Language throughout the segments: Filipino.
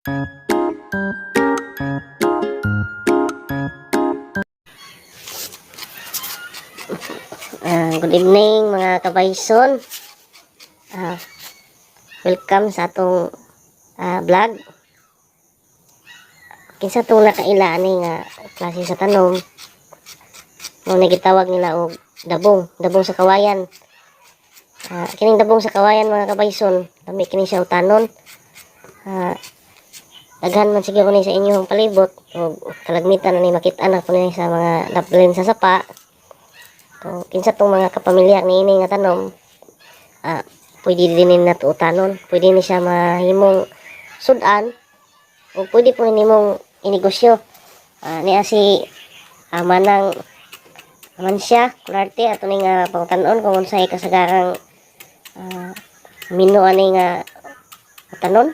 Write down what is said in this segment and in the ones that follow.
Good evening mga kabayson. Welcome sa atong vlog. Kinsa itong nakaila ani nga klase sa tanom. Muna gitawag nila og dabong sa kawayan. Kining dabong sa kawayan mga kabayson, lami kini siya utanon. Daghan man siguro ni sa inyong palibot o kalagmitan ani makit-an ako ni sa mga daplin sa sapa. So, kinsa tong mga kapamilya ni ini nga tanom, pwede din na utanon, pwede ni siya mahimong sudan o pwede po nimong inegosyo. Niya si manang man siya kularte ato ni nga pangutanon kung unsay kasagarang mino ani nga tanon.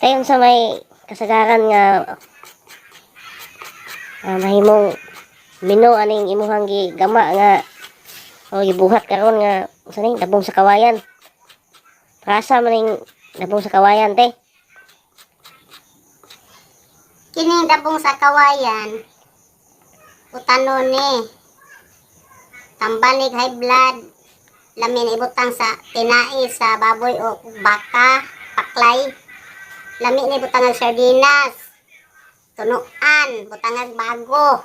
Tayon sa may kasagaran nga mahimong mino aning imuhang gigama nga o gibuhat karon nga usa ni dabong sa kawayan. Rasa maning dabong sa kawayan te. Kining dabong sa kawayan utanon ni tambalig high blood, lamin ibutang sa tinai sa baboy o baka, paklay. Lami ni butangan sardinas, tunuan, butangan bago.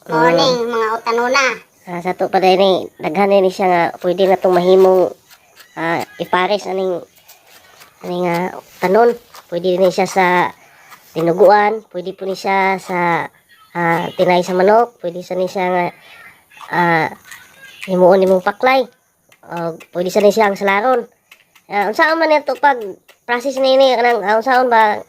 Morning, mga utanona. Sa to pa din daghan ni siya nga pwede na tong mahimong ipares aning tanon. Pwede din siya sa tinuguan, pwede po ni siya sa tinay sa manok, pwede sa ni siya nga himuon nimong paklay. Pwede sa ni siya ang salaron. Unsaon man ito pag process nini kanang unsaon ba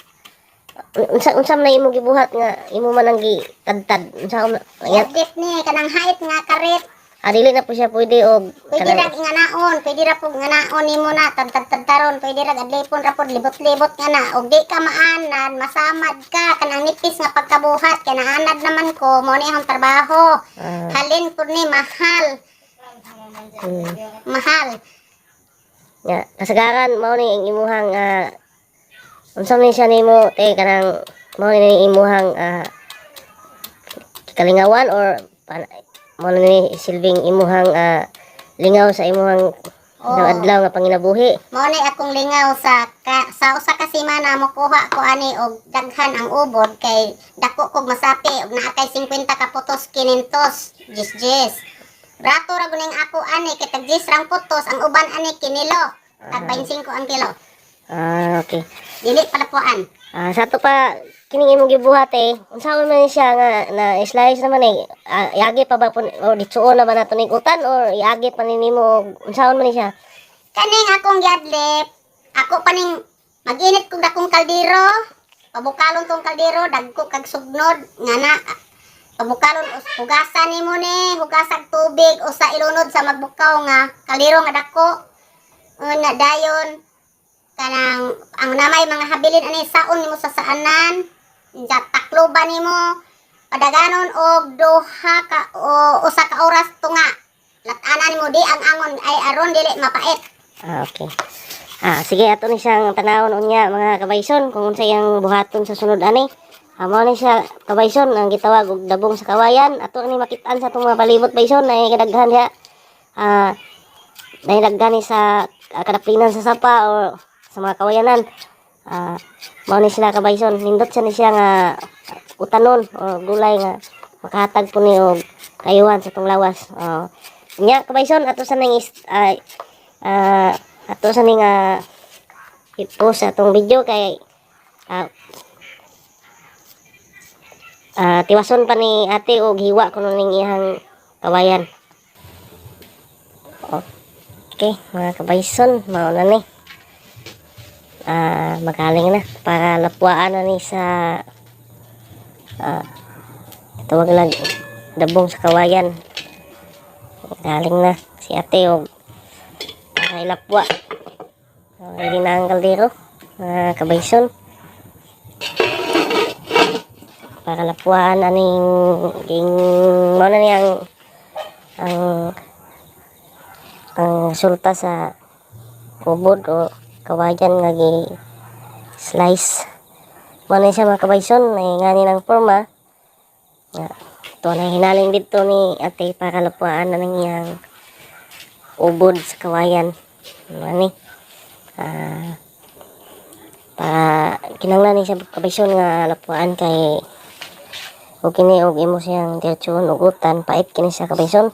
unsam na imo gibuhat nga imo man ang gitadtad unsaon Yadit ni kanang hait nga karet. Dili na po siya pwede og Pwede ra nganaon, pwede ra pug nganaon nimo na tadtad-tadtaron, pwede ra adlipon ra pud libot-libot nga na og di ka maanan, masamad ka kanang nipis nga pagkabuhat kay naanad naman ko mo ni akong trabaho. Halin pud ni mahal. Mahal. Kasagaran mao ni ang imuhang unsam ni siya nimo te kanang mao ni imuhang kalingawan or mao ni silbing imuhang lingaw sa imuhang adlaw nga panginabuhi. Mao ni akong lingaw sa usa ka semana mo kuha ko ani og daghan ang ubod kay dako kog masapi og naa kay 50 ka putos 500 jis. Rato ra guning ako ani kay tag jis rang putos ang uban ani kinilo. Tag 25 ang kilo. Okay. Dili palapuan. Sa to pa kining imong gibuhat unsaon man siya nga na slice naman iagi pa ba po o ditsuon na ba nato ning utan or iagi pa nimo unsaon man siya? Kaning akong giadlip, ako paning mag-init kog dakong kaldero, pabukalon tong kaldero, dagko kag sugnod nga na pabukalon hugasan nimo ni, hugasag tubig o sa ilunod sa magbukaw nga kaldero nga dako. Na dayon kanang ang namay mga habilin ani saon nimo sa saanan, takloban nimo padaganon og duha ka o usa ka oras tunga. Lat-anan nimo di ang angon ay aron dili mapait. Okay. Sige ato ni siyang tanawon unya mga kabayson kung unsa yang buhaton sa sunod ani. Mao ni siya kabayson ang gitawag og dabong sa kawayan. Ato ni makit-an sa itong mga palibot bayson na kadaghan siya. Daghan ni sa kadaplinan sa sapa o sa mga kawayanan. Mao ni sila kabayson, nindot siya ni siya nga utanon o gulay nga makahatag po ni og kayuhan sa itong lawas. Nya kabayson ato sa ning ato sa ning i-post sa itong video kay tiwason pa ni ate og hiwa kuno ning iyang kawayan. Okay, mga kabayson, mao na ni. Magaling na para lapuan na ni sa tawag lang dabong sa kawayan. Galing na si ate og para ilapwa. Hindi na ang kaldero, mga kabayson. Para lapuan aning mao na ni ang sulta sa kubod o kawayan nga slice. Muna siya mga kabayson, ay ngani ng forma. Ito na hinaling dito ni ate para lapuan na nangyang ubod sa kawayan. Mani. Para kinanglan siya kabayson nga lapuan kay o kini og imo siyang diretsyon ugutan pait kini siya kabayson.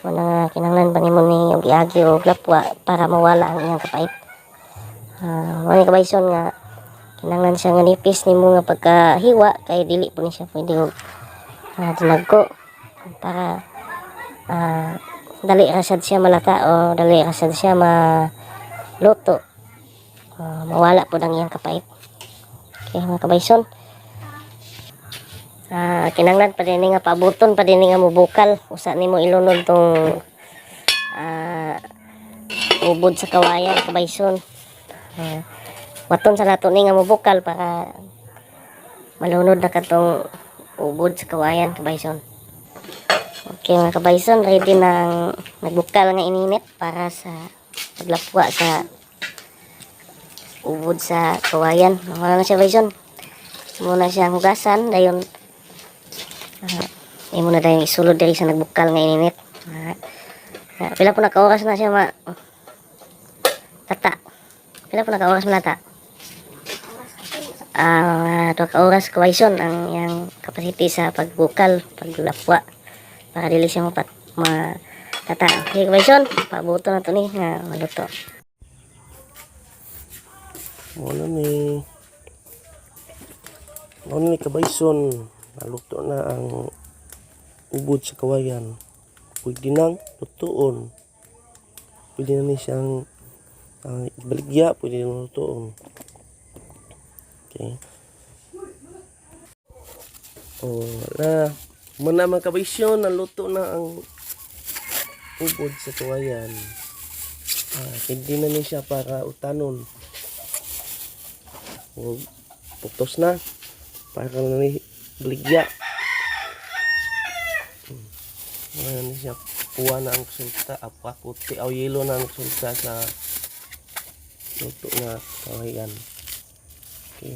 Muna nga kinanglan pa nimo ni og iagi og lapwa para mawala ang iyang kapait. Mani kabayson nga kinanglan siya nga nipis nimo nga pagkahiwa kay dili po ni siya pwede og tinagko para dali ra sad siya malata o dali ra sad siya maluto. Mawala po ang iyang kapait. Okay mga kabayson. Kinanglan pa din nga paabuton pa din nga mubukal usa nimo ilunod tong ubod sa kawayan kabayson. Waton sa nato ni nga mubukal para malunod na katong ubod sa kawayan kabayson. Okay mga kabayson, ready nang nagbukal nga ininit para sa paglapwa sa ubod sa kawayan. Wala na siya kabayson. Muna siyang hugasan dayon imo na dayon isulod diri sa nagbukal nga ininit. Pila po naka-oras na siya tata. Pila po naka-oras malata? 2 ka-oras kabayson ang yang capacity sa pagbukal, paglapwa para dili siya matata. Okay kabayson, pabuto na to ni nga maluto. Ano ni kabayson, naluto na ang ubod sa kawayan. Pwede nang lutuon. Pwede na ni siyang ibaligya, pwede nang lutuon. Okay. Wala. Muna mga kabaysyon, naluto na ang ubod sa kawayan. Pwede na ni siya para utanon. Putos na. Para na ni baligya. Ayan siya. Puwa na ang sulta. Puti o yelo na ang sulta sa luto na kawayan. Okay.